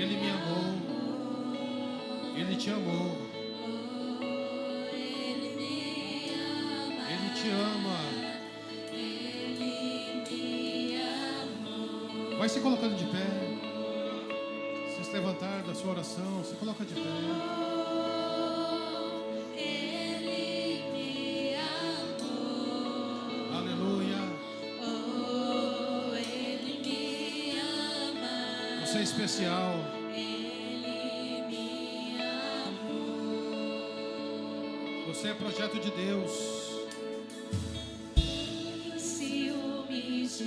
Ele me amou. Ele te amou. Ele te ama. Vai se colocando de pé. Se levantar da sua oração, se coloca de pé. Você é especial. Você é projeto de Deus.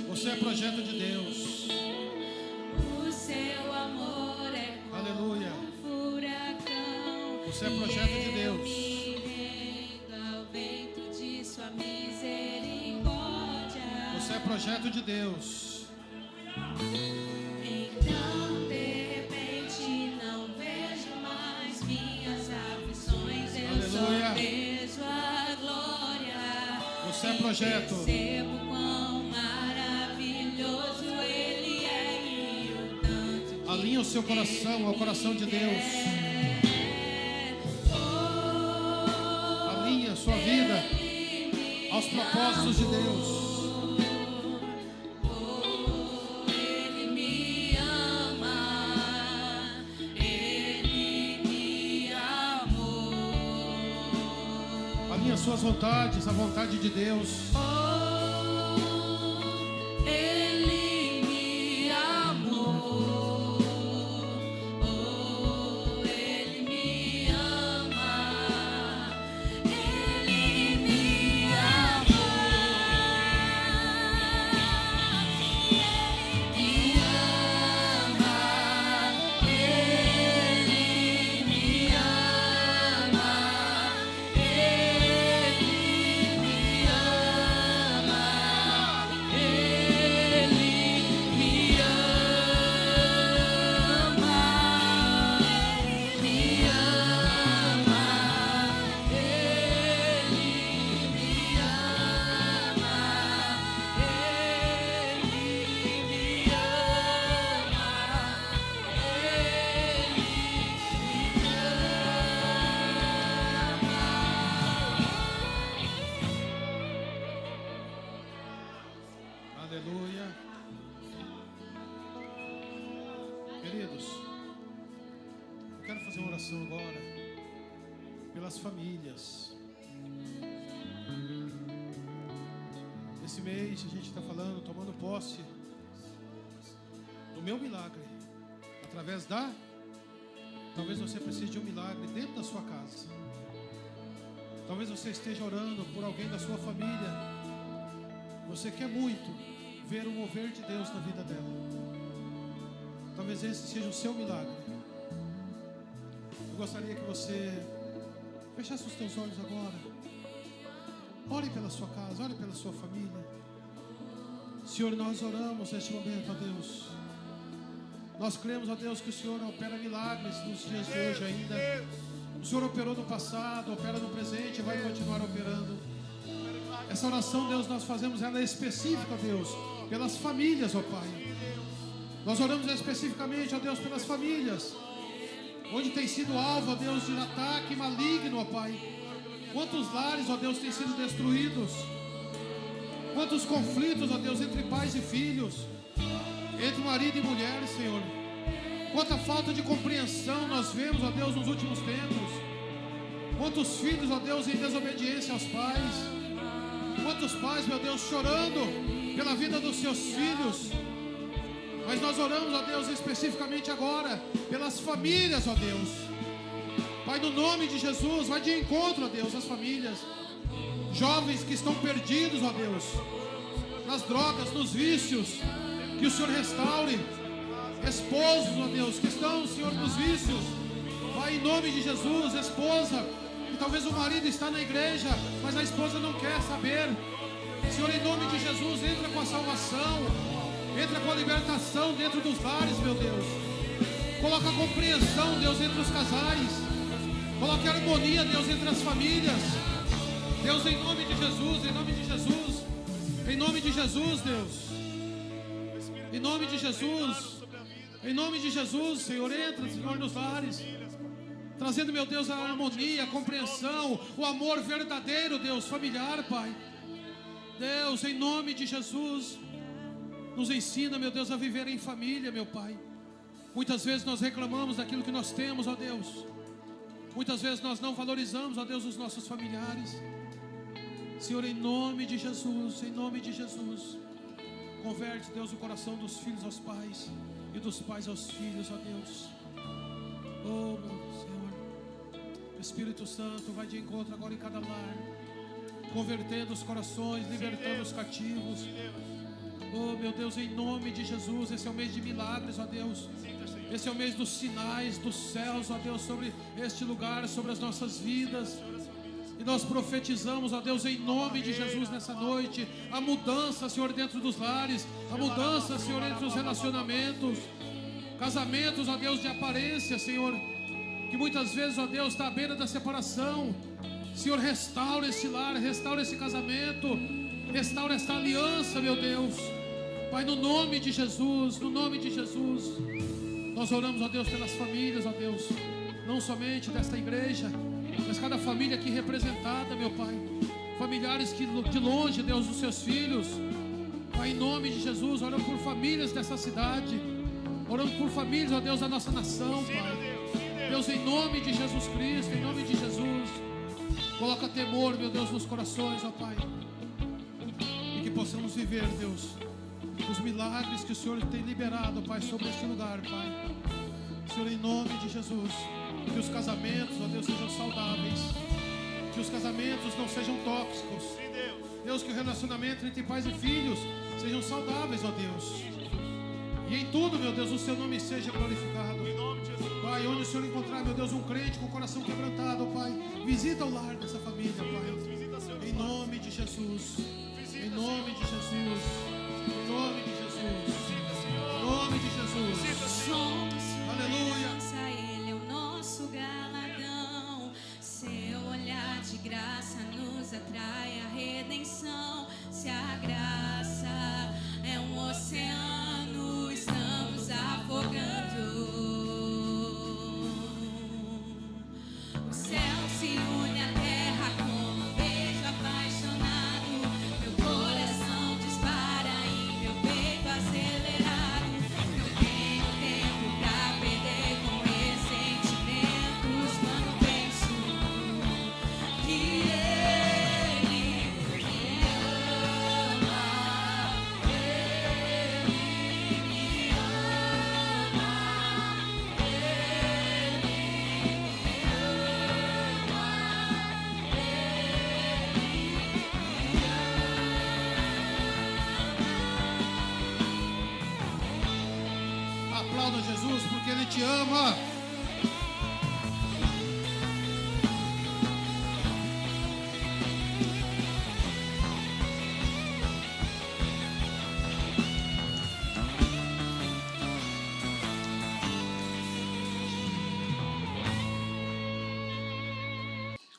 Você é projeto de Deus. O seu amor é como aleluia. Um furacão. Você é projeto de Deus. Ao vento de sua misericórdia. Você é projeto de Deus. Você é projeto. Percebo quão maravilhoso Ele é e o tanto que alinha o seu coração ao coração de Deus. Alinha a sua vida aos propósitos de Deus. Ele me ama. Ele me amou. Alinha suas vontades, a vontade de Deus. Ele me amou. Ele me ama. Ele me amou. Ele me ama. Ele me ama. Aleluia. Queridos, eu quero fazer uma oração agora pelas famílias. Esse mês a gente está falando, tomando posse do meu milagre. Através da... Talvez você precise de um milagre dentro da sua casa. Talvez você esteja orando por alguém da sua família. Você quer muito ver o mover de Deus na vida dela. Talvez esse seja o seu milagre. Eu gostaria que você fechasse os teus olhos agora. Ore pela sua casa, ore pela sua família. Senhor, nós oramos neste momento, ó Deus. Nós cremos, ó Deus, que o Senhor opera milagres nos dias de hoje ainda. O Senhor operou no passado, opera no presente e vai continuar operando. Essa oração, Deus, nós fazemos ela específica, Deus, pelas famílias, ó Pai. Nós oramos especificamente, ó Deus, pelas famílias, onde tem sido alvo, ó Deus, de ataque maligno, ó Pai. Quantos lares, ó Deus, têm sido destruídos. Quantos conflitos, ó Deus, entre pais e filhos, entre marido e mulher, Senhor. Quanta falta de compreensão nós vemos, ó Deus, nos últimos tempos. Quantos filhos, ó Deus, em desobediência aos pais. Quantos pais, meu Deus, chorando pela vida dos seus filhos. Mas nós oramos, ó Deus, especificamente agora pelas famílias, ó Deus. Pai, no nome de Jesus, vai de encontro, ó Deus, às famílias. Jovens que estão perdidos, ó Deus, nas drogas, nos vícios, que o Senhor restaure. Esposos, ó Deus, que estão, Senhor, nos vícios. Pai, em nome de Jesus, esposa, que talvez o marido está na igreja, mas a esposa não quer saber. Senhor, em nome de Jesus, entra com a salvação, entra com a libertação dentro dos lares, meu Deus. Coloca a compreensão, Deus, entre os casais. Coloca a harmonia, Deus, entre as famílias. Deus, em nome de Jesus, em nome de Jesus, em nome de Jesus, Deus. Em nome de Jesus, Em nome de Jesus, Senhor, entra, Senhor, nos lares, trazendo, meu Deus, a harmonia, a compreensão, o amor verdadeiro, Deus, familiar, Pai. Deus, em nome de Jesus, nos ensina, meu Deus, a viver em família, meu Pai. Muitas vezes nós reclamamos daquilo que nós temos, ó Deus. Muitas vezes nós não valorizamos, ó Deus, os nossos familiares. Senhor, em nome de Jesus, converte, Deus, o coração dos filhos aos pais e dos pais aos filhos, ó Deus. Oh, meu Senhor, Espírito Santo, vai de encontro agora em cada lar, convertendo os corações, libertando os cativos. Oh, meu Deus, em nome de Jesus, esse é o mês de milagres, ó Deus. Esse é o mês dos sinais dos céus, ó Deus, sobre este lugar, sobre as nossas vidas. E nós profetizamos, ó Deus, em nome de Jesus nessa noite, a mudança, Senhor, dentro dos lares, a mudança, Senhor, entre os relacionamentos, casamentos, ó Deus, de aparência, Senhor, que muitas vezes, ó Deus, está à beira da separação. Senhor, restaura esse lar, restaura esse casamento, restaura esta aliança, meu Deus. Pai, no nome de Jesus, nós oramos, ó Deus, pelas famílias, ó Deus, não somente desta igreja, mas cada família aqui representada, meu Pai, familiares que de longe, Deus, dos seus filhos. Pai, em nome de Jesus, oramos por famílias dessa cidade, oramos por famílias, ó Deus, da nossa nação, Pai. Deus, em nome de Jesus Cristo, em nome de Jesus, coloca temor, meu Deus, nos corações, ó Pai, e que possamos viver, Deus, os milagres que o Senhor tem liberado, Pai, sobre este lugar, Pai. Senhor, em nome de Jesus, que os casamentos, ó Deus, sejam saudáveis, que os casamentos não sejam tóxicos. Deus, que o relacionamento entre pais e filhos sejam saudáveis, ó Deus. E em tudo, meu Deus, o seu nome seja glorificado. Pai, onde o Senhor encontrar, meu Deus, um crente com o coração quebrantado, Pai, visita o lar dessa família, Pai. Em nome de Jesus, em nome de Jesus, em nome de Jesus, em nome de Jesus. Aleluia. Ele é o nosso galardão. Seu olhar de graça nos atrai a redenção. Se a graça é um oceano, estamos afogando. O céu se une à terra como um beijo apaixonado. Meu coração dispara em meu peito acelerado. Não tenho tempo pra perder com ressentimentos quando penso que Ele me ama. Aplauda Jesus, porque Ele te ama.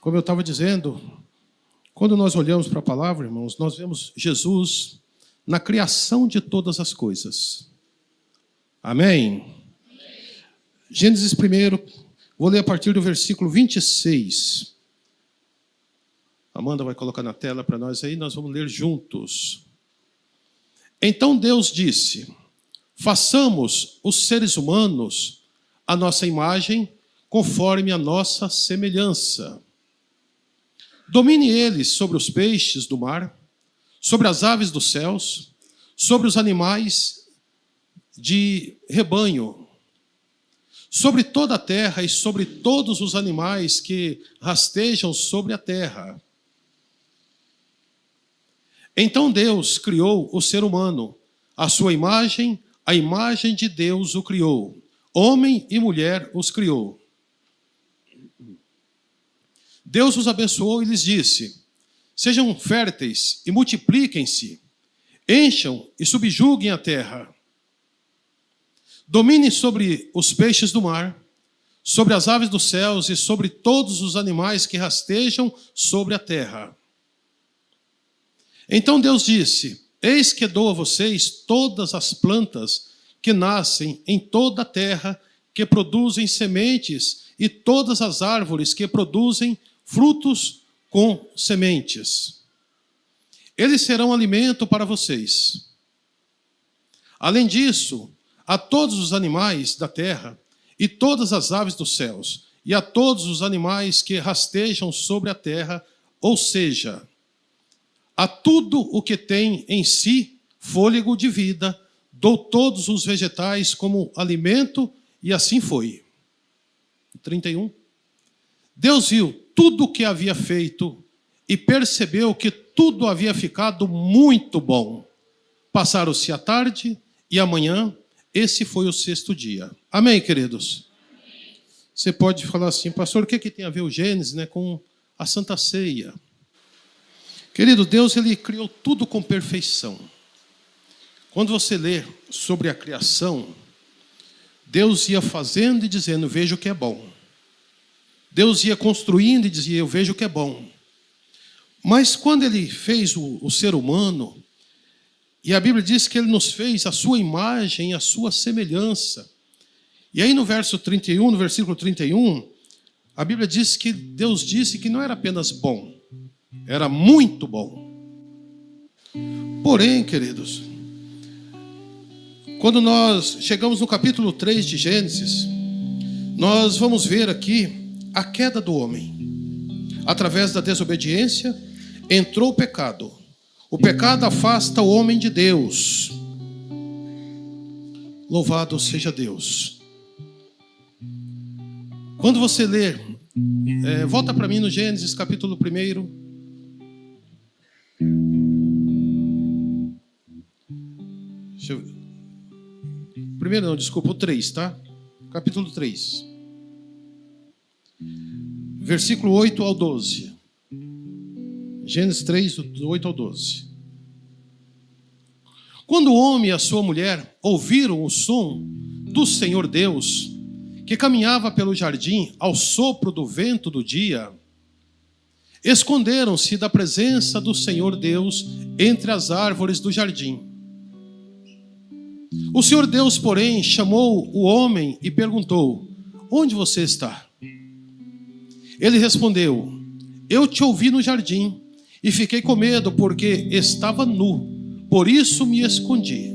Como eu estava dizendo, quando nós olhamos para a palavra, irmãos, nós vemos Jesus na criação de todas as coisas. Amém? Gênesis 1, vou ler a partir do versículo 26. Amanda vai colocar na tela para nós aí, nós vamos ler juntos. Então Deus disse: façamos os seres humanos a nossa imagem, conforme a nossa semelhança. Domine eles sobre os peixes do mar, sobre as aves dos céus, sobre os animais de rebanho, sobre toda a terra e sobre todos os animais que rastejam sobre a terra. Então Deus criou o ser humano, a sua imagem, a imagem de Deus o criou. Homem e mulher os criou. Deus os abençoou e lhes disse: sejam férteis e multipliquem-se, encham e subjuguem a terra. Dominem sobre os peixes do mar, sobre as aves dos céus e sobre todos os animais que rastejam sobre a terra. Então Deus disse: eis que dou a vocês todas as plantas que nascem em toda a terra, que produzem sementes, e todas as árvores que produzem frutos com sementes. Eles serão alimento para vocês. Além disso, a todos os animais da terra, e todas as aves dos céus, e a todos os animais que rastejam sobre a terra, ou seja, a tudo o que tem em si fôlego de vida, dou todos os vegetais como alimento, e assim foi. 31. Deus viu tudo o que havia feito e percebeu que tudo havia ficado muito bom. Passaram-se a tarde e a manhã, esse foi o 6º dia. Amém, queridos? Amém. Você pode falar assim, pastor, o que tem a ver o Gênesis, né, com a Santa Ceia? Querido, Deus ele criou tudo com perfeição. Quando você lê sobre a criação, Deus ia fazendo e dizendo, veja o que é bom. Deus ia construindo e dizia, eu vejo o que é bom. Mas quando ele fez o ser humano, e a Bíblia diz que ele nos fez a sua imagem, a sua semelhança. E aí no verso 31, no versículo 31, a Bíblia diz que Deus disse que não era apenas bom, era muito bom. Porém, queridos, quando nós chegamos no capítulo 3 de Gênesis, nós vamos ver aqui a queda do homem. Através da desobediência, entrou o pecado. O pecado afasta o homem de Deus. Louvado seja Deus. Quando você ler, volta para mim no Gênesis capítulo 1. Deixa eu ver. Primeiro não, desculpa, o 3, tá? Capítulo 3. Versículo 8 ao 12. Gênesis 3, do 8 ao 12. Quando o homem e a sua mulher ouviram o som do Senhor Deus, que caminhava pelo jardim ao sopro do vento do dia, esconderam-se da presença do Senhor Deus entre as árvores do jardim. O Senhor Deus, porém, chamou o homem e perguntou, onde você está? Ele respondeu, eu te ouvi no jardim e fiquei com medo porque estava nu, por isso me escondi.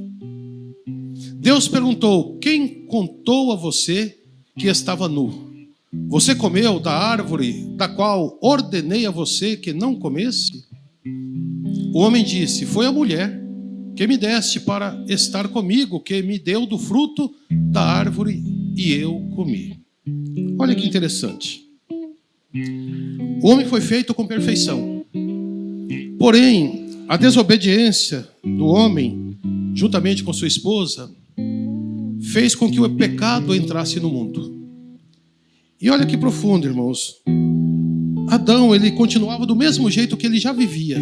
Deus perguntou, quem contou a você que estava nu? Você comeu da árvore da qual ordenei a você que não comesse? O homem disse, foi a mulher que me deste para estar comigo, que me deu do fruto da árvore e eu comi. Olha que interessante. O homem foi feito com perfeição. Porém, a desobediência do homem, juntamente com sua esposa, fez com que o pecado entrasse no mundo. E olha que profundo, irmãos. Adão, ele continuava do mesmo jeito que ele já vivia.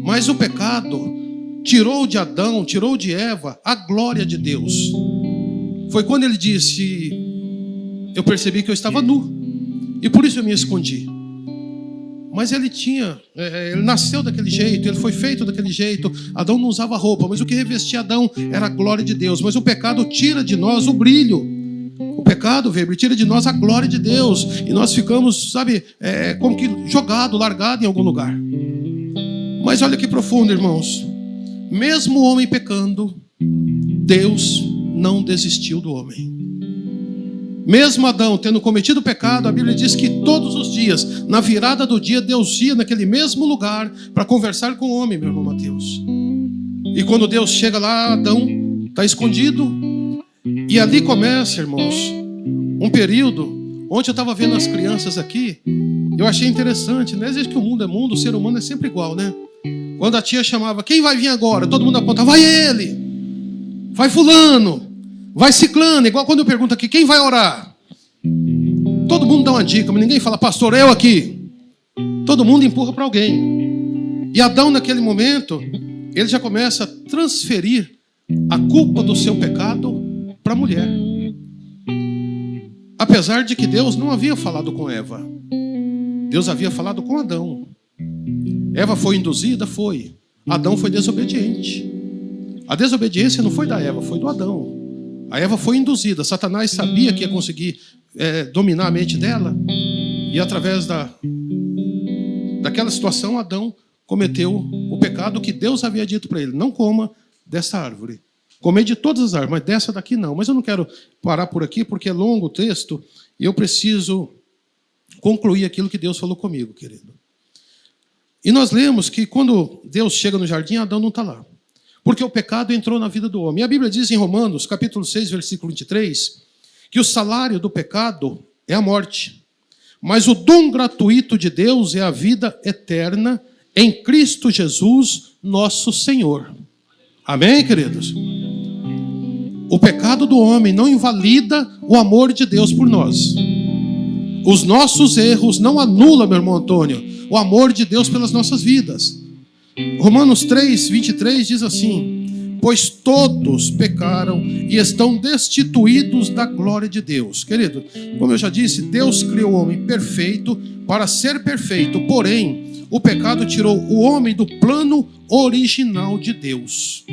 Mas o pecado tirou de Adão, tirou de Eva a glória de Deus. Foi quando ele disse, eu percebi que eu estava nu, e por isso eu me escondi. Mas ele nasceu daquele jeito, ele foi feito daquele jeito. Adão não usava roupa, mas o que revestia Adão era a glória de Deus. Mas o pecado tira de nós o brilho. O pecado, Weber, tira de nós a glória de Deus. E nós ficamos, como que jogado, largado em algum lugar. Mas olha que profundo, irmãos. Mesmo o homem pecando, Deus não desistiu do homem. Mesmo Adão tendo cometido pecado, a Bíblia diz que todos os dias, na virada do dia, Deus ia naquele mesmo lugar para conversar com o homem, meu irmão Mateus. E quando Deus chega lá, Adão está escondido. E ali começa, irmãos, um período onde eu estava vendo as crianças aqui. Eu achei interessante, né? Desde que o mundo é mundo, o ser humano é sempre igual, né? Quando a tia chamava, quem vai vir agora? Todo mundo apontava, vai ele, vai fulano, vai ciclano. Igual quando eu pergunto aqui, quem vai orar? Todo mundo dá uma dica, mas ninguém fala, pastor, eu aqui. Todo mundo empurra para alguém. E Adão, naquele momento, ele já começa a transferir a culpa do seu pecado para a mulher. Apesar de que Deus não havia falado com Eva. Deus havia falado com Adão. Eva foi induzida? Foi. Adão foi desobediente. A desobediência não foi da Eva, foi do Adão. A Eva foi induzida. Satanás sabia que ia conseguir dominar a mente dela. E através daquela situação, Adão cometeu o pecado que Deus havia dito para ele. Não coma dessa árvore. Comer de todas as árvores, mas dessa daqui não. Mas eu não quero parar por aqui, porque é longo o texto. E eu preciso concluir aquilo que Deus falou comigo, querido. E nós lemos que quando Deus chega no jardim, Adão não está lá. Porque o pecado entrou na vida do homem. E a Bíblia diz em Romanos, capítulo 6, versículo 23, que o salário do pecado é a morte. Mas o dom gratuito de Deus é a vida eterna em Cristo Jesus, nosso Senhor. Amém, queridos? O pecado do homem não invalida o amor de Deus por nós. Os nossos erros não anulam, meu irmão Antônio, o amor de Deus pelas nossas vidas. Romanos 3, 23 diz assim: pois todos pecaram e estão destituídos da glória de Deus. Querido, como eu já disse, Deus criou o homem perfeito para ser perfeito, porém, o pecado tirou o homem do plano original de Deus.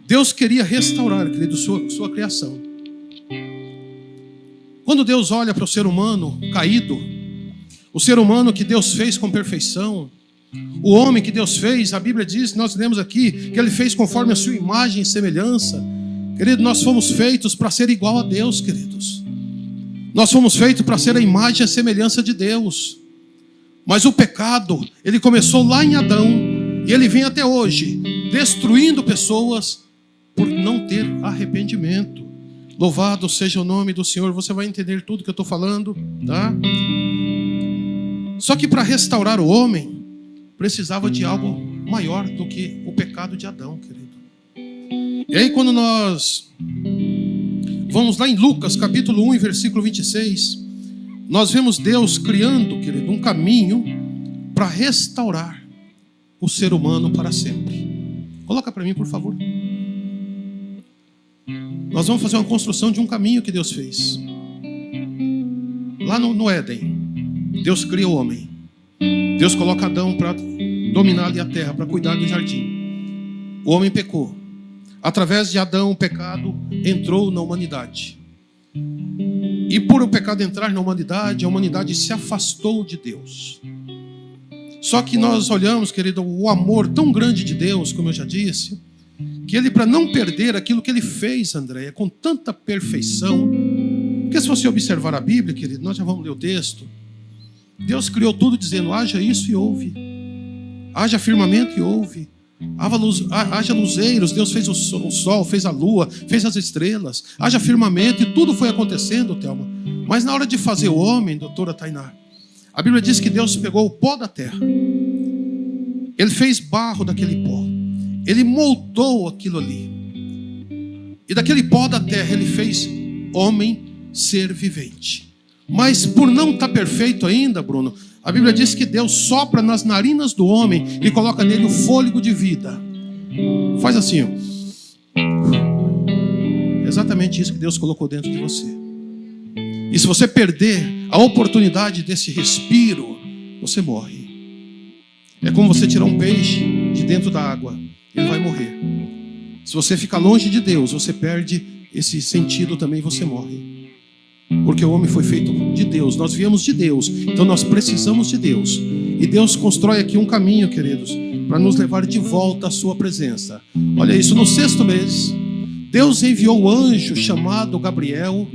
Deus queria restaurar, querido, sua criação. Quando Deus olha para o ser humano caído, o ser humano que Deus fez com perfeição, o homem que Deus fez, a Bíblia diz, nós lemos aqui, que Ele fez conforme a sua imagem e semelhança. Querido, nós fomos feitos para ser igual a Deus, queridos. Nós fomos feitos para ser a imagem e a semelhança de Deus. Mas o pecado, ele começou lá em Adão, e ele vem até hoje, destruindo pessoas por não ter arrependimento. Louvado seja o nome do Senhor. Você vai entender tudo que eu estou falando, tá? Só que para restaurar o homem, precisava de algo maior do que o pecado de Adão, querido. E aí quando nós vamos lá em Lucas, capítulo 1, versículo 26, nós vemos Deus criando, querido, um caminho para restaurar o ser humano para sempre. Coloca para mim, por favor. Nós vamos fazer uma construção de um caminho que Deus fez. Lá no Éden, Deus cria o homem. Deus coloca Adão para dominar ali a terra, para cuidar do jardim. O homem pecou. Através de Adão, o pecado entrou na humanidade. E por o pecado entrar na humanidade, a humanidade se afastou de Deus. Só que nós olhamos, querido, o amor tão grande de Deus, como eu já disse, que Ele, para não perder aquilo que Ele fez, Andréia, com tanta perfeição, porque se você observar a Bíblia, querido, nós já vamos ler o texto, Deus criou tudo dizendo, haja isso e houve. Haja firmamento e houve. Haja luzeiros, Deus fez o sol, fez a lua, fez as estrelas. Haja firmamento e tudo foi acontecendo, Thelma. Mas na hora de fazer o homem, doutora Tainá, a Bíblia diz que Deus pegou o pó da terra. Ele fez barro daquele pó. Ele moldou aquilo ali. E daquele pó da terra ele fez homem, ser vivente. Mas por não estar perfeito ainda, Bruno, a Bíblia diz que Deus sopra nas narinas do homem e coloca nele o fôlego de vida. Faz assim, ó. É exatamente isso que Deus colocou dentro de você. E se você perder a oportunidade desse respiro, você morre. É como você tirar um peixe de dentro da água. Ele vai morrer. Se você ficar longe de Deus, você perde esse sentido também, você morre. Porque o homem foi feito de Deus, nós viemos de Deus, então nós precisamos de Deus. E Deus constrói aqui um caminho, queridos, para nos levar de volta à sua presença. Olha isso, no 6º mês, Deus enviou o anjo chamado Gabriel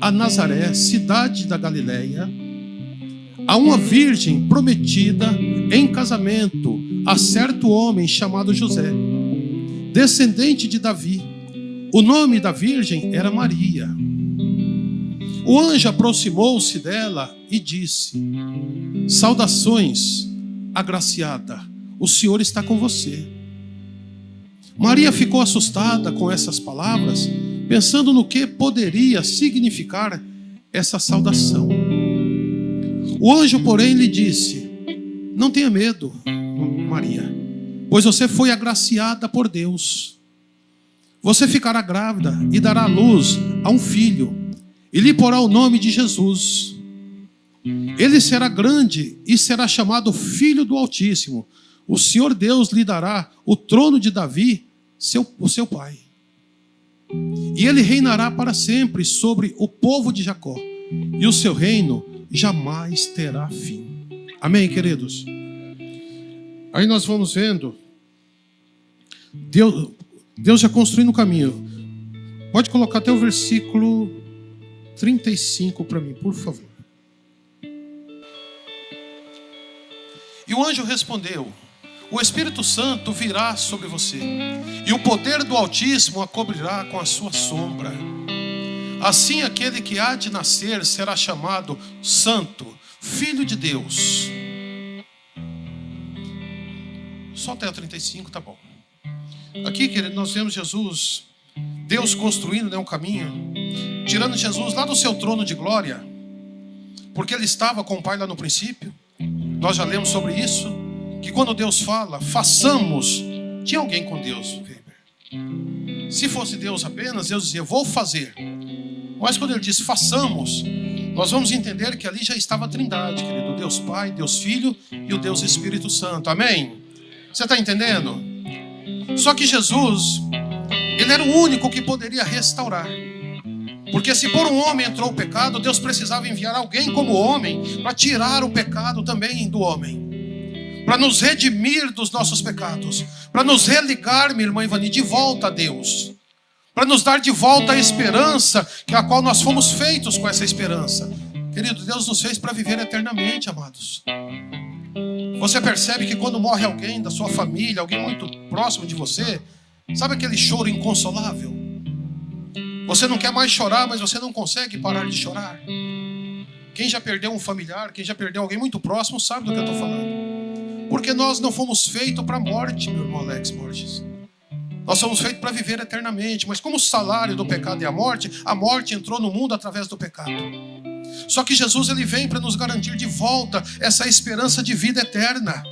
a Nazaré, cidade da Galileia, a uma virgem prometida em casamento a certo homem chamado José, descendente de Davi. O nome da virgem era Maria. O anjo aproximou-se dela e disse: saudações, agraciada, o Senhor está com você. Maria ficou assustada com essas palavras, pensando no que poderia significar essa saudação. O anjo, porém, lhe disse: não tenha medo, Maria, pois você foi agraciada por Deus. Você ficará grávida e dará à luz a um filho, e lhe porá o nome de Jesus. Ele será grande e será chamado Filho do Altíssimo. O Senhor Deus lhe dará o trono de Davi, o seu pai. E ele reinará para sempre sobre o povo de Jacó, e o seu reino jamais terá fim. Amém, queridos? Aí nós vamos vendo Deus já construindo o caminho. Pode colocar até o versículo 35 para mim, por favor. E o anjo respondeu: o Espírito Santo virá sobre você, e o poder do Altíssimo a cobrirá com a sua sombra. Assim aquele que há de nascer será chamado Santo, Filho de Deus. Só até o 35, tá bom. Aqui, querido, nós vemos Jesus, Deus construindo um caminho, tirando Jesus lá do seu trono de glória, porque ele estava com o Pai lá no princípio. Nós já lemos sobre isso, que quando Deus fala, façamos, tinha alguém com Deus. Se fosse Deus apenas, Deus dizia, vou fazer. Mas quando ele diz façamos, nós vamos entender que ali já estava a Trindade, querido, Deus Pai, Deus Filho e o Deus Espírito Santo. Amém? Você está entendendo? Só que Jesus, ele era o único que poderia restaurar. Porque se por um homem entrou o pecado, Deus precisava enviar alguém como homem para tirar o pecado também do homem, para nos redimir dos nossos pecados, para nos religar, minha irmã Ivani, de volta a Deus, para nos dar de volta a esperança, que a qual nós fomos feitos com essa esperança. Querido, Deus nos fez para viver eternamente, amados. Você percebe que quando morre alguém da sua família, alguém muito próximo de você, sabe aquele choro inconsolável? Você não quer mais chorar, mas você não consegue parar de chorar. Quem já perdeu um familiar, quem já perdeu alguém muito próximo, sabe do que eu estou falando. Porque nós não fomos feitos para a morte, meu irmão Alex Borges. Nós somos feitos para viver eternamente. Mas como o salário do pecado é a morte entrou no mundo através do pecado. Só que Jesus, ele vem para nos garantir de volta essa esperança de vida eterna.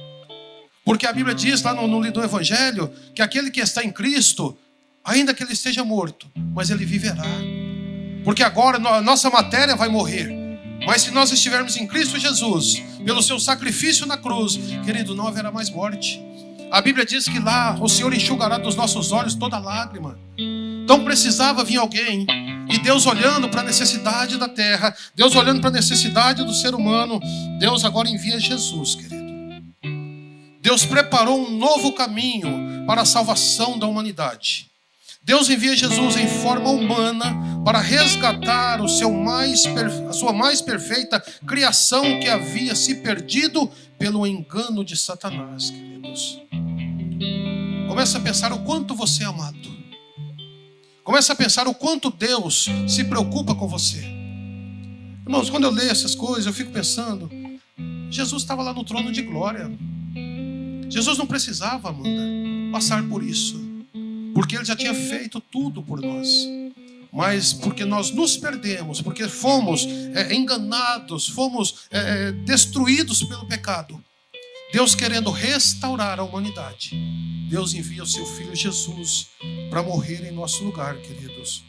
Porque a Bíblia diz lá no Evangelho que aquele que está em Cristo, ainda que ele esteja morto, mas ele viverá. Porque agora a nossa matéria vai morrer. Mas se nós estivermos em Cristo Jesus, pelo seu sacrifício na cruz, querido, não haverá mais morte. A Bíblia diz que lá o Senhor enxugará dos nossos olhos toda lágrima. Então precisava vir alguém. E Deus olhando para a necessidade da terra, Deus olhando para a necessidade do ser humano, Deus agora envia Jesus, querido. Deus preparou um novo caminho para a salvação da humanidade. Deus envia Jesus em forma humana para resgatar a sua mais perfeita criação que havia se perdido pelo engano de Satanás, queridos. Começa a pensar o quanto você é amado. Começa a pensar o quanto Deus se preocupa com você. Irmãos, quando eu leio essas coisas, eu fico pensando, Jesus estava lá no trono de glória. Jesus não precisava, Amanda, passar por isso. Porque ele já tinha feito tudo por nós. Mas porque nós nos perdemos, porque fomos enganados, fomos destruídos pelo pecado. Deus querendo restaurar a humanidade, Deus envia o seu Filho Jesus para morrer em nosso lugar, queridos.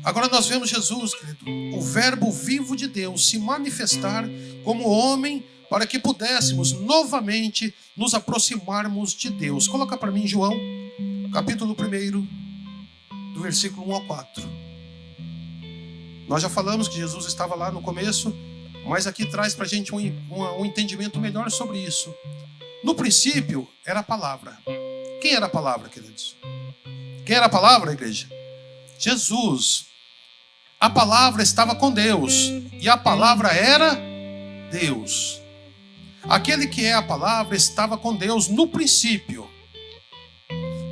Agora nós vemos Jesus, querido, o verbo vivo de Deus, se manifestar como homem para que pudéssemos novamente nos aproximarmos de Deus. Coloca para mim João, capítulo 1, do versículo 1 ao 4. Nós já falamos que Jesus estava lá no começo, mas aqui traz para a gente um entendimento melhor sobre isso. No princípio era a palavra. Quem era a palavra, queridos? Quem era a palavra, igreja? Jesus. A palavra estava com Deus e a palavra era Deus. Aquele que é a palavra estava com Deus no princípio.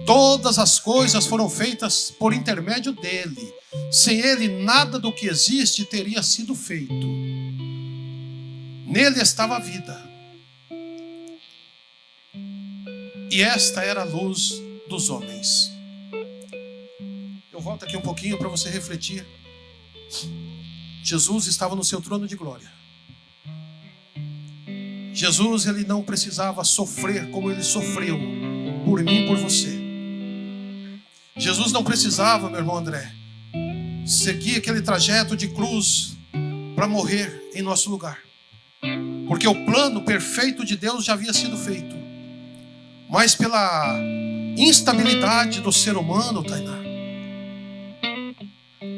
Todas as coisas foram feitas por intermédio dele. Sem ele, nada do que existe teria sido feito. Nele estava a vida. E esta era a luz dos homens. Eu volto aqui um pouquinho para você refletir. Jesus estava no seu trono de glória. Jesus, ele não precisava sofrer como ele sofreu por mim e por você. Jesus não precisava, meu irmão André, seguir aquele trajeto de cruz para morrer em nosso lugar. Porque o plano perfeito de Deus já havia sido feito. mas pela instabilidade do ser humano, Tainá.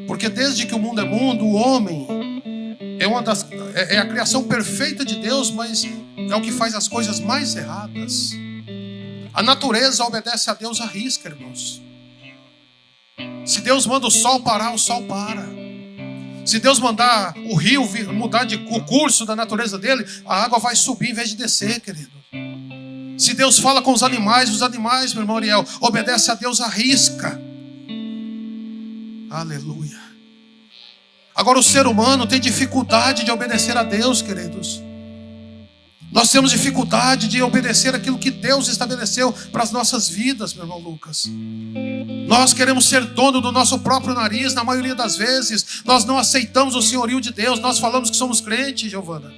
Porque desde que o mundo é mundo, o homem é a criação perfeita de Deus, mas é o que faz as coisas mais erradas. A natureza obedece a Deus à risca, irmãos. Se Deus manda o sol parar, o sol para. Se Deus mandar o rio mudar o curso da natureza dele, a água vai subir em vez de descer, querido. Se Deus fala com os animais, meu irmão Ariel, obedece a Deus à risca. Aleluia. Agora o ser humano tem dificuldade de obedecer a Deus, queridos. Nós temos dificuldade de obedecer aquilo que Deus estabeleceu para as nossas vidas, meu irmão Lucas. Nós queremos ser dono do nosso próprio nariz, na maioria das vezes. Nós não aceitamos o senhorio de Deus. Nós falamos que somos crentes, Giovana.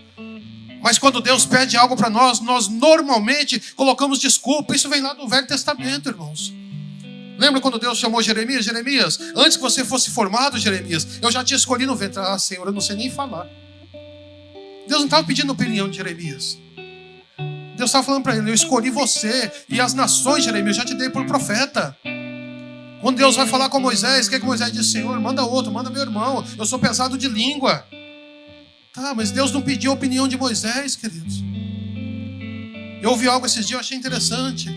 Mas quando Deus pede algo para nós, nós normalmente colocamos desculpa. Isso vem lá do Velho Testamento, irmãos. Lembra quando Deus chamou Jeremias? Jeremias, antes que você fosse formado, Jeremias, eu já te escolhi no ventre. Ah, Senhor, eu não sei nem falar. Deus não estava pedindo a opinião de Jeremias. Deus estava falando para ele, eu escolhi você e as nações, Jeremias, eu já te dei por profeta. Quando Deus vai falar com Moisés, o que Moisés diz? Senhor, manda outro, manda meu irmão, eu sou pesado de língua. Tá, mas Deus não pediu a opinião de Moisés, queridos. Eu ouvi algo esses dias, eu achei interessante.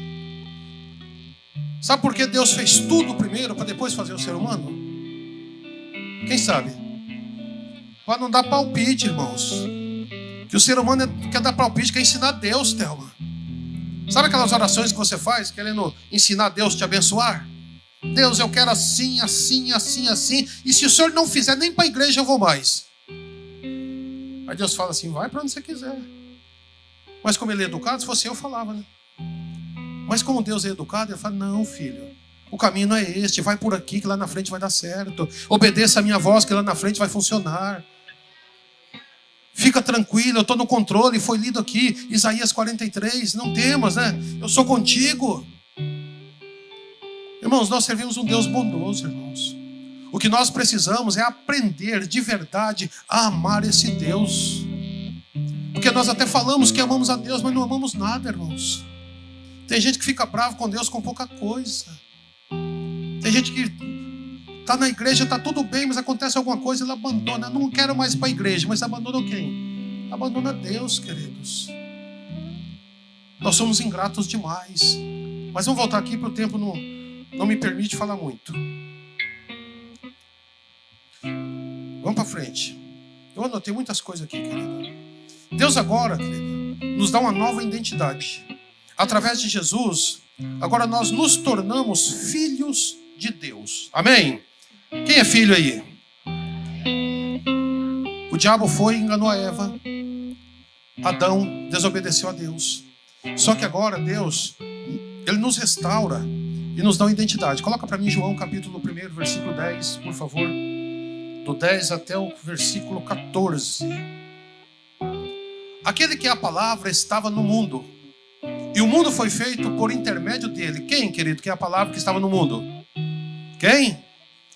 Sabe por que Deus fez tudo primeiro para depois fazer o ser humano? Quem sabe? Para não dar palpite, irmãos. Que o ser humano quer dar palpite, quer ensinar Deus, Thelma. Sabe aquelas orações que você faz, querendo ensinar Deus a te abençoar? Deus, eu quero assim, assim, assim, assim. E se o Senhor não fizer, nem para a igreja eu vou mais. Aí Deus fala assim, vai para onde você quiser. Mas como ele é educado, se fosse eu falava, né? Mas como Deus é educado, ele fala, não, filho, o caminho não é este, vai por aqui que lá na frente vai dar certo. Obedeça a minha voz que lá na frente vai funcionar. Fica tranquilo, eu estou no controle. Foi lido aqui, Isaías 43, não temas, né? Eu sou contigo. Irmãos, nós servimos um Deus bondoso, irmãos. O que nós precisamos é aprender de verdade a amar esse Deus. Porque nós até falamos que amamos a Deus, mas não amamos nada, irmãos. Tem gente que fica bravo com Deus com pouca coisa. Tem gente que está na igreja, está tudo bem, mas acontece alguma coisa, ele abandona. Não quero mais ir para a igreja, mas abandona quem? Abandona Deus, queridos. Nós somos ingratos demais. Mas vamos voltar aqui, porque o tempo não me permite falar muito. Vamos para frente. Eu anotei muitas coisas aqui, querido. Deus agora, querido, nos dá uma nova identidade. Através de Jesus, agora nós nos tornamos filhos de Deus. Amém? Quem é filho aí? O diabo foi e enganou a Eva. Adão desobedeceu a Deus. Só que agora Deus, Ele nos restaura e nos dá uma identidade. Coloca para mim João capítulo 1, versículo 10, por favor. Do 10 até o versículo 14. Aquele que é a palavra estava no mundo. E o mundo foi feito por intermédio dele. Quem, querido, que é a palavra que estava no mundo? Quem?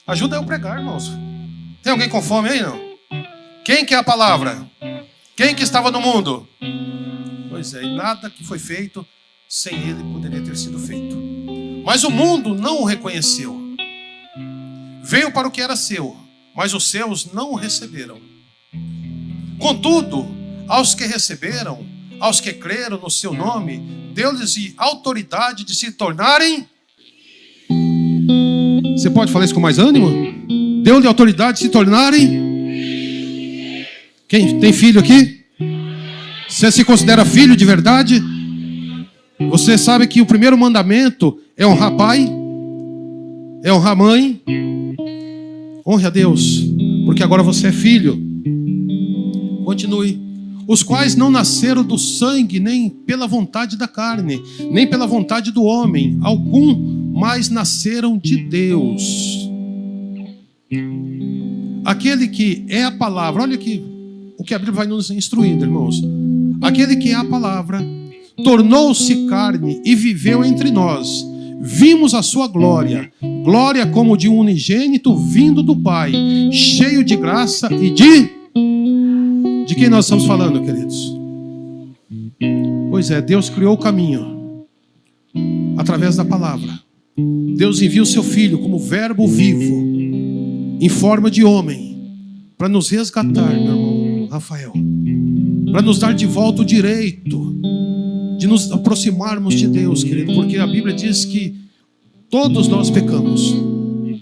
Ajuda eu a pregar, irmãos. Tem alguém com fome aí, não? Quem que é a palavra? Quem que estava no mundo? Pois é, e nada que foi feito sem ele poderia ter sido feito. Mas o mundo não o reconheceu. Veio para o que era seu, mas os seus não o receberam. Contudo, aos que receberam, aos que creram no seu nome, deu-lhes autoridade de se tornarem... Você pode falar isso com mais ânimo? Deu-lhe autoridade de se tornarem... Quem tem filho aqui? Você se considera filho de verdade? Você sabe que o primeiro mandamento é honrar pai, é honrar mãe. Honre a Deus, porque agora você é filho. Continue. Os quais não nasceram do sangue, nem pela vontade da carne, nem pela vontade do homem algum, mas nasceram de Deus. Aquele que é a palavra, olha aqui o que a Bíblia vai nos instruindo, irmãos. Aquele que é a palavra tornou-se carne e viveu entre nós. Vimos a sua glória, glória como de um unigênito vindo do Pai, cheio de graça e de... De quem nós estamos falando, queridos? Pois é, Deus criou o caminho através da palavra. Deus envia o seu Filho como verbo vivo, em forma de homem, para nos resgatar, meu irmão Rafael, para nos dar de volta o direito de nos aproximarmos de Deus, querido, porque a Bíblia diz que todos nós pecamos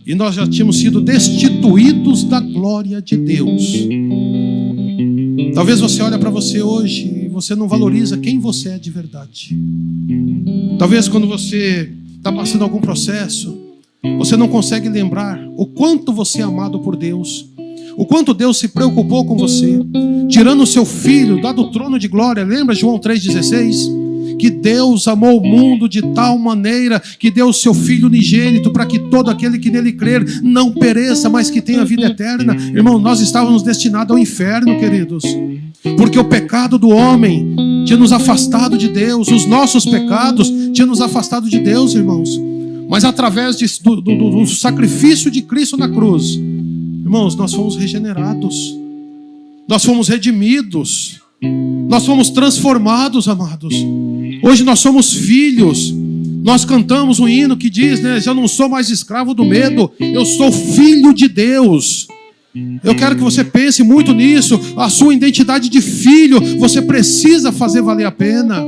e nós já tínhamos sido destituídos da glória de Deus. Talvez você olhe para você hoje e você não valoriza quem você é de verdade. Talvez quando você está passando algum processo, você não consegue lembrar o quanto você é amado por Deus, o quanto Deus se preocupou com você, tirando o seu Filho lá do trono de glória. Lembra João 3,16? Que Deus amou o mundo de tal maneira que deu o seu Filho unigênito para que todo aquele que nele crer não pereça, mas que tenha vida eterna. Irmão, nós estávamos destinados ao inferno, queridos, porque o pecado do homem tinha nos afastado de Deus, os nossos pecados tinham nos afastado de Deus, irmãos. Mas através do sacrifício de Cristo na cruz, irmãos, nós fomos regenerados, nós fomos redimidos, nós fomos transformados, amados. Hoje nós somos filhos. Nós cantamos um hino que diz, né? Eu não sou mais escravo do medo, eu sou filho de Deus. Eu quero que você pense muito nisso. A sua identidade de filho, você precisa fazer valer a pena.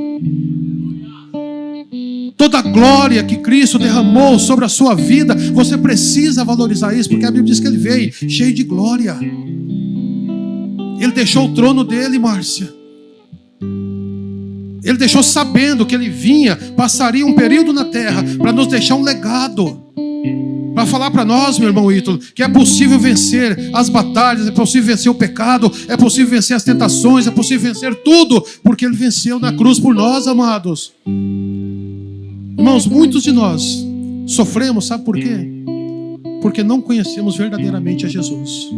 Toda a glória que Cristo derramou sobre a sua vida, você precisa valorizar isso, porque a Bíblia diz que ele veio cheio de glória. Ele deixou o trono dele, Márcia. Ele deixou sabendo que ele vinha, passaria um período na terra para nos deixar um legado, para falar para nós, meu irmão Ítalo, que é possível vencer as batalhas, é possível vencer o pecado, é possível vencer as tentações, é possível vencer tudo, porque ele venceu na cruz por nós, amados. Irmãos, muitos de nós sofremos, sabe por quê? Porque não conhecemos verdadeiramente a Jesus.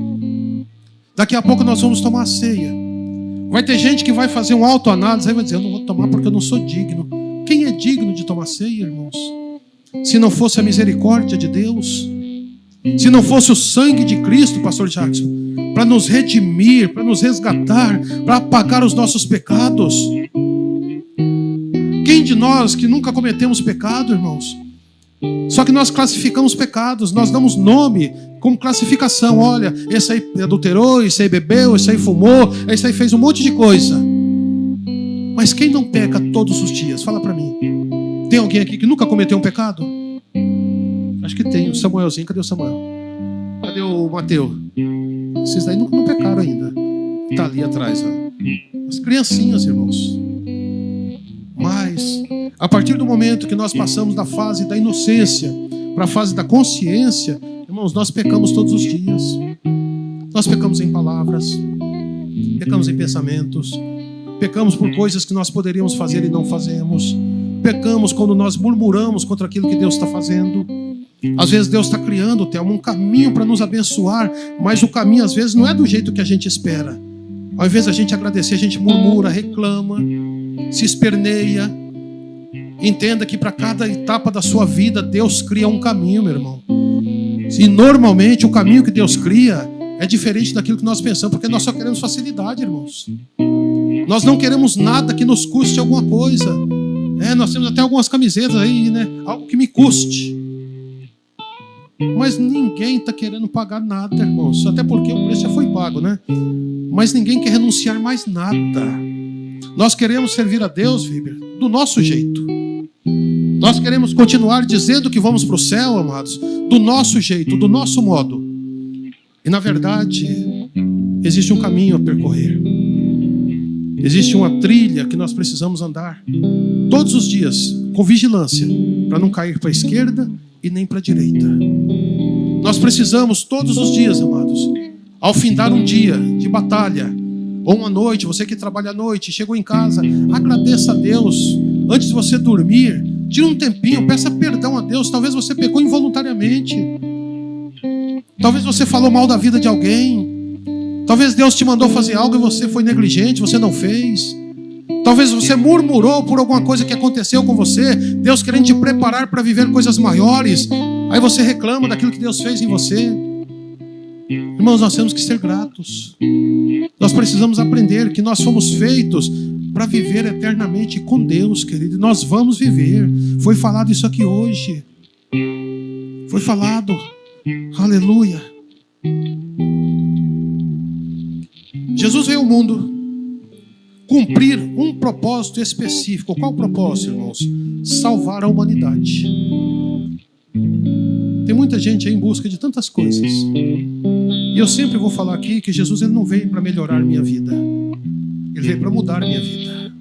Daqui a pouco nós vamos tomar a ceia. Vai ter gente que vai fazer um autoanálise, aí vai dizer, eu não vou tomar porque eu não sou digno. Quem é digno de tomar ceia, irmãos? Se não fosse a misericórdia de Deus, se não fosse o sangue de Cristo, pastor Jackson, para nos redimir, para nos resgatar, para apagar os nossos pecados. Quem de nós que nunca cometemos pecado, irmãos? Só que nós classificamos pecados, nós damos nome como classificação. Olha, esse aí adulterou, esse aí bebeu, esse aí fumou, esse aí fez um monte de coisa. Mas quem não peca todos os dias? Fala para mim. Tem alguém aqui que nunca cometeu um pecado? Acho que tem. O Samuelzinho, cadê o Samuel? Cadê o Mateus? Esses daí não pecaram ainda. Está ali atrás, ó. As criancinhas, irmãos. Mas, a partir do momento que nós passamos da fase da inocência para a fase da consciência, irmãos, nós pecamos todos os dias. Nós pecamos em palavras, pecamos em pensamentos, pecamos por coisas que nós poderíamos fazer e não fazemos, pecamos quando nós murmuramos contra aquilo que Deus está fazendo. Às vezes Deus está criando, Thelma, um caminho para nos abençoar, mas o caminho às vezes não é do jeito que a gente espera. Ao invés da gente agradecer, a gente murmura, reclama, se esperneia. Entenda que para cada etapa da sua vida, Deus cria um caminho, meu irmão. E normalmente o caminho que Deus cria é diferente daquilo que nós pensamos, porque nós só queremos facilidade, irmãos. Nós não queremos nada que nos custe alguma coisa. Nós temos até algumas camisetas aí, né? Algo que me custe. Mas ninguém está querendo pagar nada, irmãos. Até porque o preço já foi pago, né? Mas ninguém quer renunciar mais nada. Nós queremos servir a Deus, Weber, do nosso jeito. Nós queremos continuar dizendo que vamos para o céu, amados, do nosso jeito, do nosso modo. E na verdade, existe um caminho a percorrer. Existe uma trilha que nós precisamos andar todos os dias, com vigilância, para não cair para a esquerda e nem para a direita. Nós precisamos todos os dias, amados, ao findar um dia de batalha, ou uma noite, você que trabalha à noite, chegou em casa, agradeça a Deus. Antes de você dormir, tira um tempinho, peça perdão a Deus. Talvez você pecou involuntariamente. Talvez você falou mal da vida de alguém. Talvez Deus te mandou fazer algo e você foi negligente, você não fez. Talvez você murmurou por alguma coisa que aconteceu com você, Deus querendo te preparar para viver coisas maiores. Aí você reclama daquilo que Deus fez em você. Irmãos, nós temos que ser gratos. Nós precisamos aprender que nós fomos feitos para viver eternamente com Deus, querido. Nós vamos viver. Foi falado isso aqui hoje. Foi falado. Aleluia. Jesus veio ao mundo cumprir um propósito específico. Qual o propósito, irmãos? Salvar a humanidade. Tem muita gente aí em busca de tantas coisas. E eu sempre vou falar aqui que Jesus ele não veio para melhorar minha vida. Ele veio para mudar a minha vida.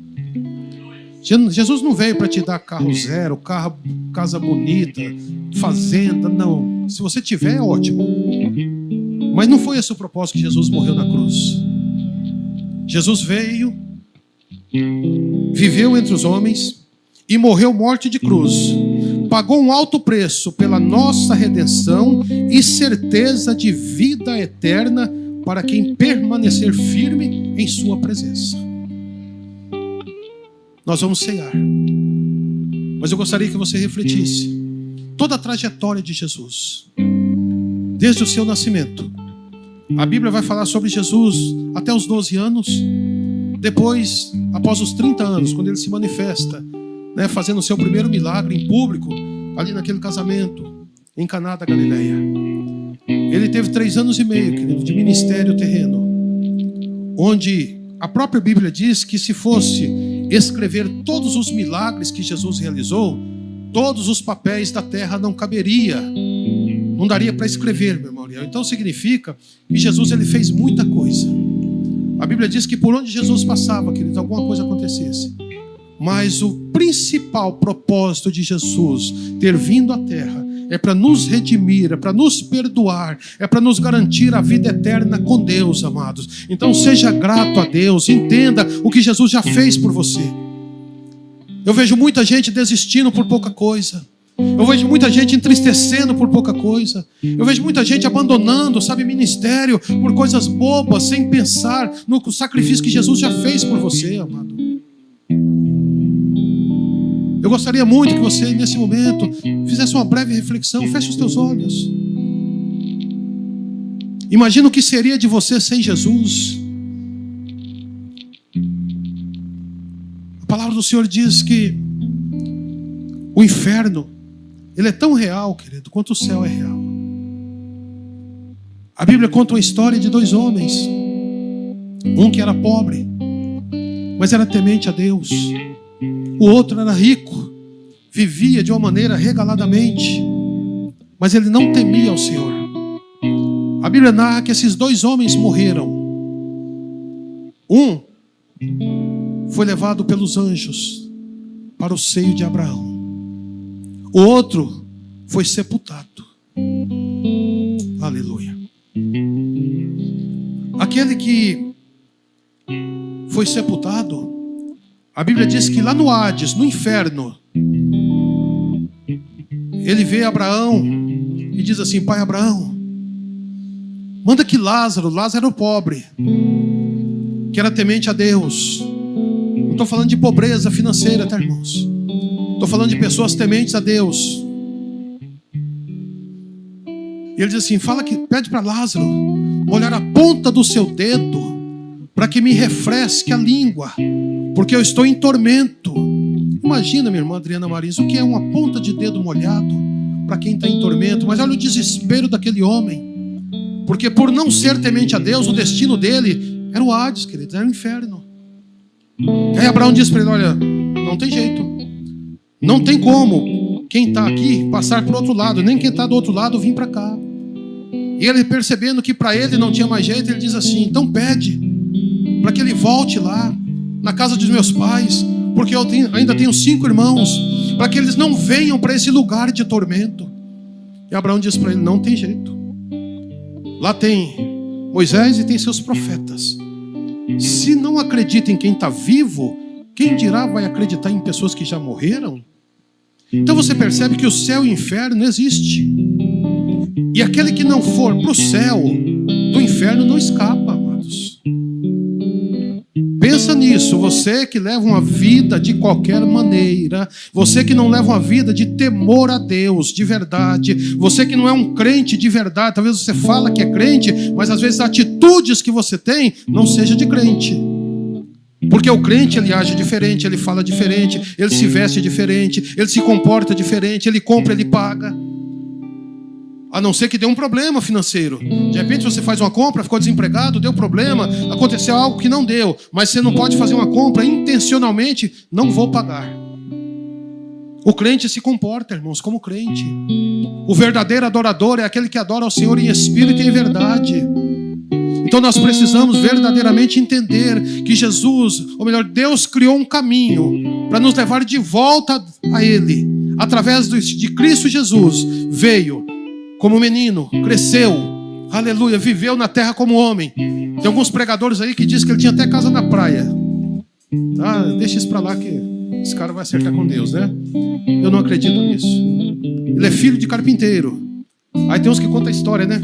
Jesus não veio para te dar carro zero, casa bonita, fazenda, não. Se você tiver, é ótimo. Mas não foi esse o propósito que Jesus morreu na cruz. Jesus veio, viveu entre os homens e morreu morte de cruz. Pagou um alto preço pela nossa redenção e certeza de vida eterna para quem permanecer firme em sua presença. Nós vamos cear. Mas eu gostaria que você refletisse toda a trajetória de Jesus, desde o seu nascimento. A Bíblia vai falar sobre Jesus até os 12 anos. Depois, após os 30 anos, quando ele se manifesta, fazendo o seu primeiro milagre em público, ali naquele casamento, em Caná da Galileia. Ele teve 3 anos e meio, querido, de ministério terreno, onde a própria Bíblia diz que se fosse escrever todos os milagres que Jesus realizou, todos os papéis da terra não caberia, não daria para escrever, meu irmão. Então significa que Jesus ele fez muita coisa. A Bíblia diz que por onde Jesus passava, querido, alguma coisa acontecesse. Mas o principal propósito de Jesus ter vindo à terra é para nos redimir, é para nos perdoar, é para nos garantir a vida eterna com Deus, amados. Então seja grato a Deus, entenda o que Jesus já fez por você. Eu vejo muita gente desistindo por pouca coisa. Eu vejo muita gente entristecendo por pouca coisa. Eu vejo muita gente abandonando, ministério por coisas bobas, sem pensar no sacrifício que Jesus já fez por você, amado. Eu gostaria muito que você, nesse momento, fizesse uma breve reflexão. Feche os teus olhos. Imagina o que seria de você sem Jesus. A palavra do Senhor diz que o inferno, ele é tão real, querido, quanto o céu é real. A Bíblia conta uma história de 2 homens. Um que era pobre, mas era temente a Deus. O outro era rico, vivia de uma maneira regaladamente, mas ele não temia ao Senhor. A Bíblia narra que esses 2 homens morreram. Um foi levado pelos anjos para o seio de Abraão. O outro foi sepultado. Aleluia. Aquele que foi sepultado, a Bíblia diz que lá no Hades, no inferno, ele vê Abraão e diz assim: Pai Abraão, manda que Lázaro era o pobre, que era temente a Deus. Não estou falando de pobreza financeira, tá, irmãos? Estou falando de pessoas tementes a Deus. E ele diz assim: pede para Lázaro molhar a ponta do seu dedo para que me refresque a língua, porque eu estou em tormento. Imagina, minha irmã Adriana Marins, o que é uma ponta de dedo molhado para quem está em tormento. Mas olha o desespero daquele homem, porque por não ser temente a Deus, o destino dele era o Hades, querido, era o inferno. E aí Abraão diz para ele: olha, não tem jeito, não tem como quem está aqui passar para o outro lado, nem quem está do outro lado vir para cá. E ele, percebendo que para ele não tinha mais jeito, ele diz assim: então pede para que ele volte lá na casa dos meus pais, porque eu ainda tenho 5 irmãos, para que eles não venham para esse lugar de tormento. E Abraão diz para ele: não tem jeito, lá tem Moisés e tem seus profetas. Se não acredita em quem está vivo, quem dirá vai acreditar em pessoas que já morreram? Então você percebe que o céu e o inferno não existem. E aquele que não for para o céu, do inferno não escapa, amados. Pensa nisso, você que leva uma vida de qualquer maneira, você que não leva uma vida de temor a Deus, de verdade, você que não é um crente de verdade, talvez você fala que é crente, mas às vezes as atitudes que você tem não seja de crente. Porque o crente, ele age diferente, ele fala diferente, ele se veste diferente, ele se comporta diferente, ele compra, ele paga. A não ser que dê um problema financeiro. De repente você faz uma compra, ficou desempregado, deu problema, aconteceu algo que não deu. Mas você não pode fazer uma compra intencionalmente, não vou pagar. O crente se comporta, irmãos, como crente. O verdadeiro adorador é aquele que adora ao Senhor em espírito e em verdade. Então nós precisamos verdadeiramente entender que Jesus, ou melhor, Deus criou um caminho para nos levar de volta a Ele. Através de Cristo Jesus, veio como menino, cresceu, aleluia, viveu na terra como homem. Tem alguns pregadores aí que dizem que ele tinha até casa na praia. Deixa isso para lá que esse cara vai acertar com Deus, né? Eu não acredito nisso. Ele é filho de carpinteiro. Aí tem uns que contam a história, né?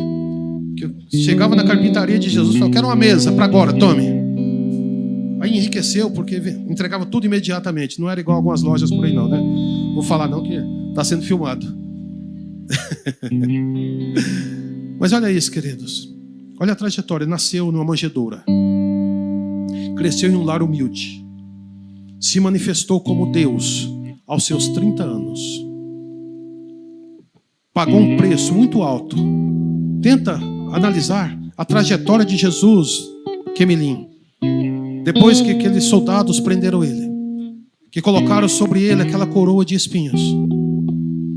Que chegava na carpintaria de Jesus e falava: quero uma mesa para agora, tome. Aí enriqueceu porque entregava tudo imediatamente. Não era igual algumas lojas por aí não, né? Vou falar não que está sendo filmado. Mas olha isso, queridos. Olha a trajetória. Nasceu numa manjedoura, cresceu em um lar humilde, se manifestou como Deus aos seus 30 anos, pagou um preço muito alto. Tenta analisar a trajetória de Jesus, Kemelim. Depois que aqueles soldados prenderam ele, que colocaram sobre ele aquela coroa de espinhos,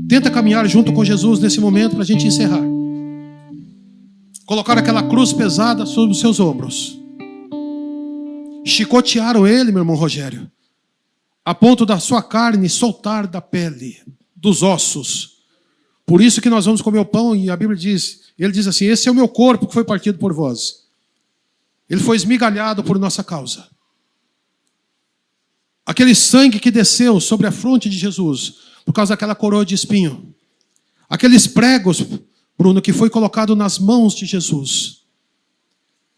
tenta caminhar junto com Jesus nesse momento para a gente encerrar. Colocaram aquela cruz pesada sobre os seus ombros, chicotearam ele, meu irmão Rogério, a ponto da sua carne soltar da pele, dos ossos. Por isso que nós vamos comer o pão, e a Bíblia diz, ele diz assim: esse é o meu corpo que foi partido por vós. Ele foi esmigalhado por nossa causa. Aquele sangue que desceu sobre a fronte de Jesus, por causa daquela coroa de espinho. Aqueles pregos, Bruno, que foi colocado nas mãos de Jesus.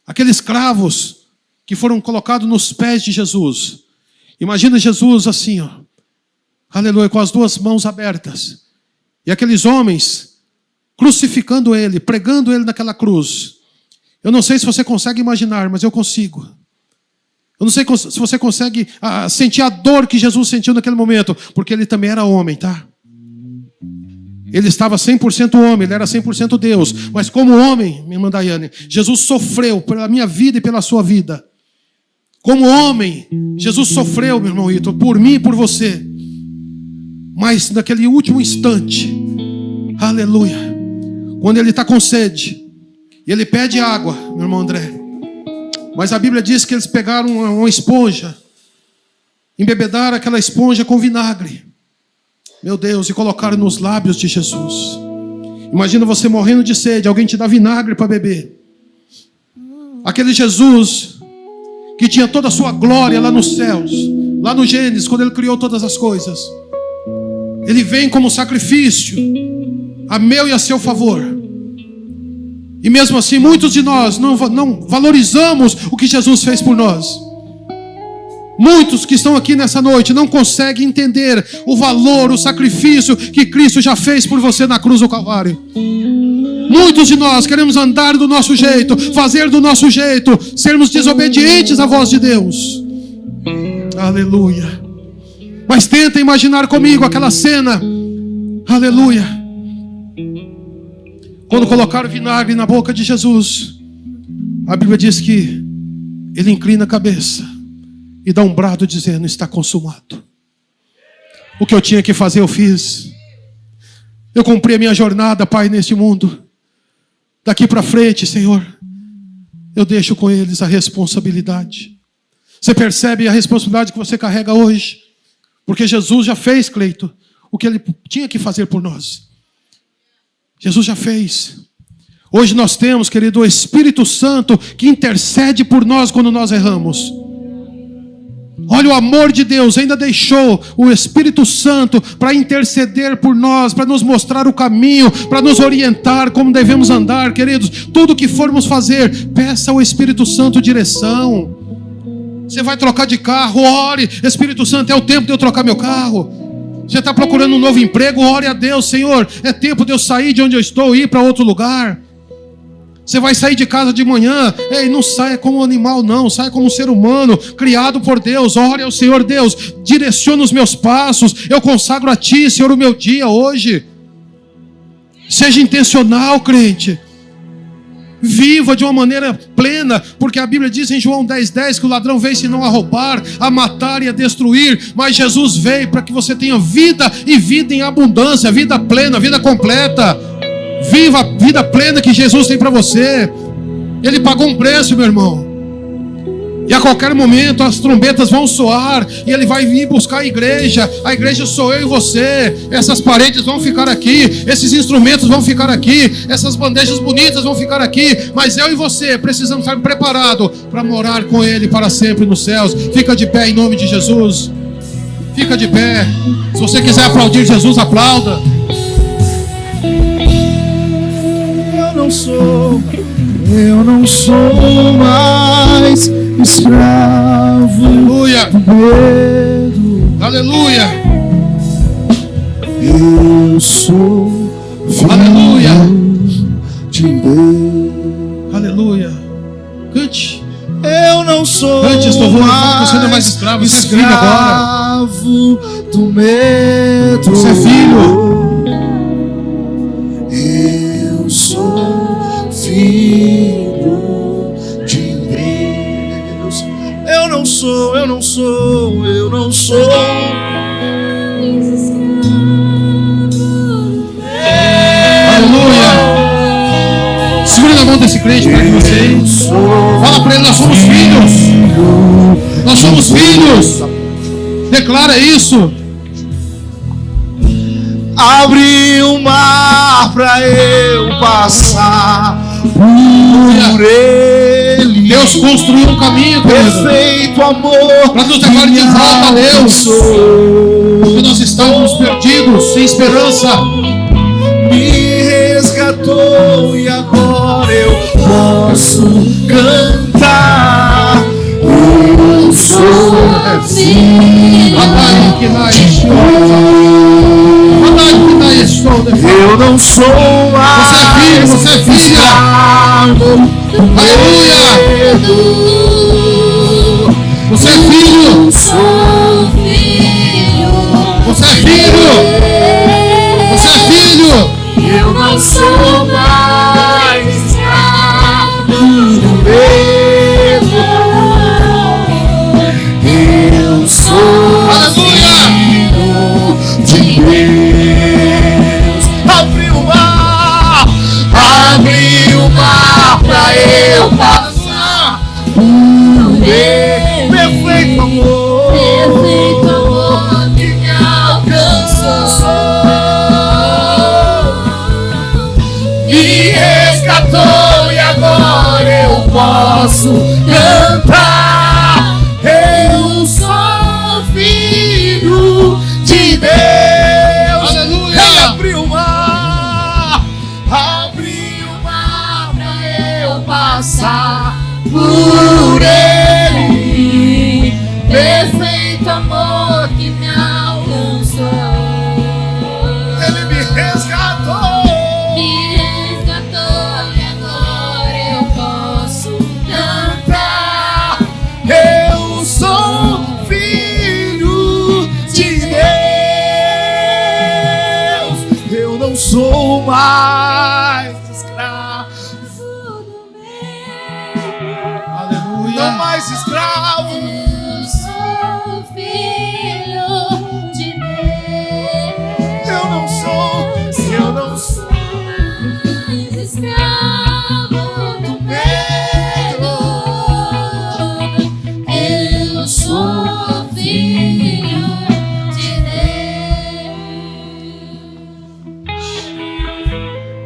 Aqueles cravos que foram colocados nos pés de Jesus. Imagina Jesus assim, ó, aleluia, com as duas mãos abertas. E aqueles homens crucificando ele, pregando ele naquela cruz. Eu não sei se você consegue imaginar, mas eu consigo. Eu não sei se você consegue sentir a dor que Jesus sentiu naquele momento, porque ele também era homem, tá? Ele estava 100% homem, ele era 100% Deus. Mas como homem, minha irmã Daiane, Jesus sofreu pela minha vida e pela sua vida. Como homem, Jesus sofreu, meu irmão Ito, por mim e por você. Mas naquele último instante, aleluia, quando ele está com sede, e ele pede água, meu irmão André. Mas a Bíblia diz que eles pegaram uma esponja, embebedaram aquela esponja com vinagre, meu Deus, e colocaram nos lábios de Jesus. Imagina você morrendo de sede, alguém te dá vinagre para beber. Aquele Jesus que tinha toda a sua glória lá nos céus, lá no Gênesis, quando ele criou todas as coisas, ele vem como sacrifício a meu e a seu favor. E mesmo assim, muitos de nós não valorizamos o que Jesus fez por nós. Muitos que estão aqui nessa noite não conseguem entender o valor, o sacrifício que Cristo já fez por você na cruz do Calvário. Muitos de nós queremos andar do nosso jeito, fazer do nosso jeito, sermos desobedientes à voz de Deus. Aleluia. Mas tenta imaginar comigo aquela cena. Aleluia. Quando colocaram vinagre na boca de Jesus, a Bíblia diz que ele inclina a cabeça e dá um brado dizendo: está consumado. O que eu tinha que fazer eu fiz. Eu cumpri a minha jornada, Pai, neste mundo. Daqui para frente, Senhor, eu deixo com eles a responsabilidade. Você percebe a responsabilidade que você carrega hoje? Porque Jesus já fez, Cleito, o que ele tinha que fazer por nós. Jesus já fez. Hoje nós temos, querido, o Espírito Santo que intercede por nós quando nós erramos. Olha, o amor de Deus ainda deixou o Espírito Santo para interceder por nós, para nos mostrar o caminho, para nos orientar como devemos andar, queridos. Tudo que formos fazer, peça ao Espírito Santo direção. Você vai trocar de carro, ore: Espírito Santo, é o tempo de eu trocar meu carro. Você está procurando um novo emprego, ore a Deus: Senhor, é tempo de eu sair de onde eu estou e ir para outro lugar. Você vai sair de casa de manhã, ei, não saia como um animal não, saia como um ser humano, criado por Deus. Ore ao Senhor: Deus, direciona os meus passos, eu consagro a Ti, Senhor, o meu dia hoje. Seja intencional, crente. Viva de uma maneira plena, porque a Bíblia diz em João 10:10 que o ladrão veio senão a roubar, a matar e a destruir, mas Jesus veio para que você tenha vida e vida em abundância, vida plena, vida completa. Viva a vida plena que Jesus tem para você. Ele pagou um preço, meu irmão. E a qualquer momento as trombetas vão soar e Ele vai vir buscar a igreja. A igreja sou eu e você. Essas paredes vão ficar aqui, esses instrumentos vão ficar aqui, essas bandejas bonitas vão ficar aqui, mas eu e você precisamos estar preparados para morar com Ele para sempre nos céus. Fica de pé em nome de Jesus. Fica de pé. Se você quiser aplaudir Jesus, aplauda. Eu não sou mais escravo. Aleluia. Do medo. Aleluia. Eu sou filho. Aleluia. De Deus. Aleluia. Cante. Eu não sou Cante, estou mais, você não é mais escravo, você é filho agora. Do medo. Você é filho. Eu sou filho de Deus. Eu não sou. Aleluia. Segura na mão desse crente para que você fala para ele: nós somos filhos. Nós somos filhos. Declara isso. Abre o mar pra eu passar por ele. Deus construiu um caminho, perfeito amor, para nos levar de volta a Deus, porque nós estávamos perdidos, sem esperança. Me resgatou e agora eu posso cantar. Eu sou filho. Eu não sou mais. Você é filho. Aleluia. Você é filho. Sou filho. Você é filho. Você é filho. Eu não sou mais escravo do medo. Eu sou filho de Deus. Abre o mar pra eu passar por ele. Perfeito amor que me alcançou. Me resgatou e agora eu posso cantar. Eu sou filho de Deus. Aleluia. Abre o mar pra eu passar por ele. Perfeito amor que me alcançou. Ele me resgatou. E agora eu posso Cantar. Eu sou filho de Deus. Eu não sou mais escravo. Não Aleluia. mais escravo.